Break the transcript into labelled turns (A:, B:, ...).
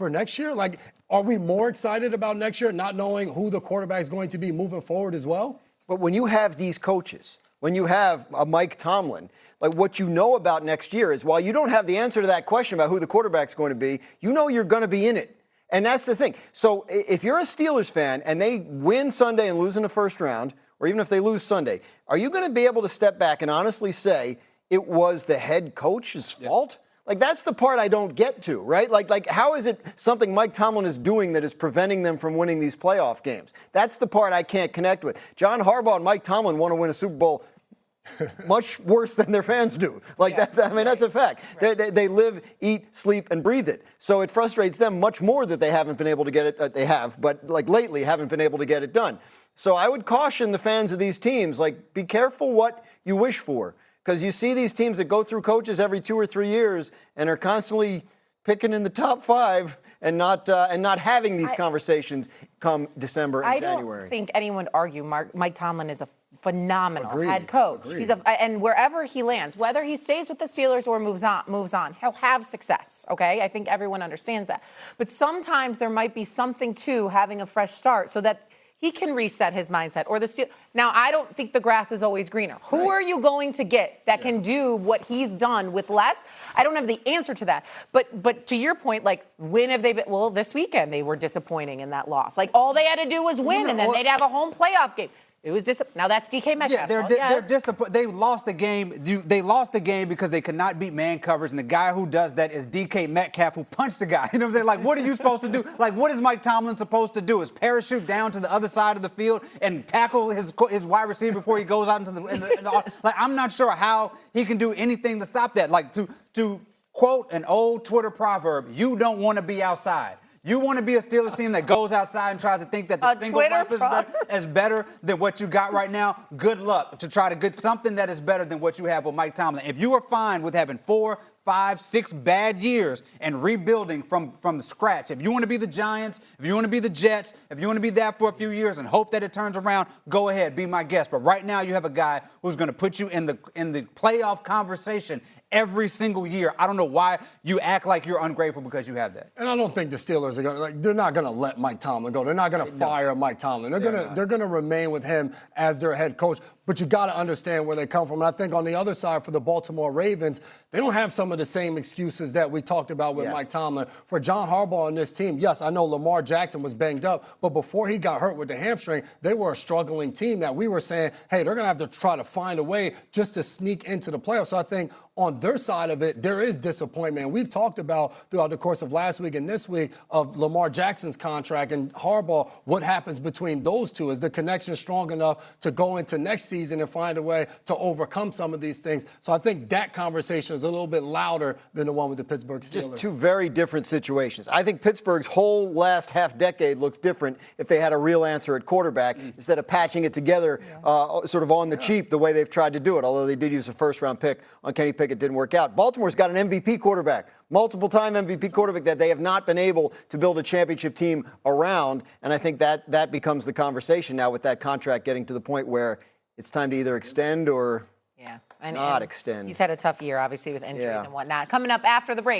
A: for next year? Like, are we more excited about next year not knowing who the quarterback is going to be moving forward as well?
B: But when you have these coaches, when you have a Mike Tomlin, like what you know about next year is while you don't have the answer to that question about who the quarterback's going to be, you know you're going to be in it. And that's the thing. So if you're a Steelers fan and they win Sunday and lose in the first round, or even if they lose Sunday, are you going to be able to step back and honestly say it was the head coach's fault? Like, that's the part I don't get to, right? Like, how is it something Mike Tomlin is doing that is preventing them from winning these playoff games? That's the part I can't connect with. John Harbaugh and Mike Tomlin want to win a Super Bowl much worse than their fans do. Like, that's a fact. Right. They live, eat, sleep, and breathe it. So it frustrates them much more that they haven't been able to get it. They have, but like lately haven't been able to get it done. So I would caution the fans of these teams, like, be careful what you wish for. Because you see these teams that go through coaches every 2 or 3 years and are constantly picking in the top 5 and not having these conversations come December and January.
C: I don't think anyone would argue Mike Tomlin is a phenomenal head coach.
A: Agreed.
C: And wherever he lands, whether he stays with the Steelers or moves on, he'll have success, okay? I think everyone understands that. But sometimes there might be something to having a fresh start so that he can reset his mindset. Or the Steelers. Now, I don't think the grass is always greener. Who are you going to get that can do what he's done with less? I don't have the answer to that. But to your point, like, when have they been? Well, this weekend they were disappointing in that loss. Like, all they had to do was win, and then they'd have a home playoff game. It was now that's DK Metcalf.
D: Yeah, they're disappointed. They lost the game. They lost the game because they could not beat man coverage, and the guy who does that is DK Metcalf, who punched the guy. You know what I'm saying? Like, what are you supposed to do? Like, what is Mike Tomlin supposed to do? Is parachute down to the other side of the field and tackle his wide receiver before he goes out into the like, I'm not sure how he can do anything to stop that. Like, to quote an old Twitter proverb, you don't want to be outside. You want to be a Steelers team that goes outside and tries to think that the single life is better than what you got right now? Good luck to try to get something that is better than what you have with Mike Tomlin. If you are fine with having 4, 5, 6 bad years and rebuilding from scratch, if you want to be the Giants, if you want to be the Jets, if you want to be that for a few years and hope that it turns around, go ahead, be my guest. But right now you have a guy who's going to put you in the playoff conversation every single year. I don't know why you act like you're ungrateful because you have that.
A: And I don't think the Steelers are going to, they're not going to let Mike Tomlin go. They're not going to fire Mike Tomlin. They're going to remain with him as their head coach. But you got to understand where they come from. And I think on the other side for the Baltimore Ravens, they don't have some of the same excuses that we talked about with Mike Tomlin. For John Harbaugh and this team, yes, I know Lamar Jackson was banged up, but before he got hurt with the hamstring, they were a struggling team that we were saying, hey, they're going to have to try to find a way just to sneak into the playoffs. So I think on their side of it, there is disappointment. We've talked about throughout the course of last week and this week of Lamar Jackson's contract and Harbaugh, what happens between those two. Is the connection strong enough to go into next season and find a way to overcome some of these things? So I think that conversation is a little bit louder than the one with the Pittsburgh Steelers.
B: Just two very different situations. I think Pittsburgh's whole last half decade looks different if they had a real answer at quarterback instead of patching it together sort of on the cheap the way they've tried to do it, although they did use a first-round pick on Kenny Pickett. It didn't work out. Baltimore's got an MVP quarterback, multiple-time MVP quarterback that they have not been able to build a championship team around, and I think that becomes the conversation now with that contract getting to the point where it's time to either extend or not extend.
C: He's had a tough year, obviously, with injuries and whatnot. Coming up after the break.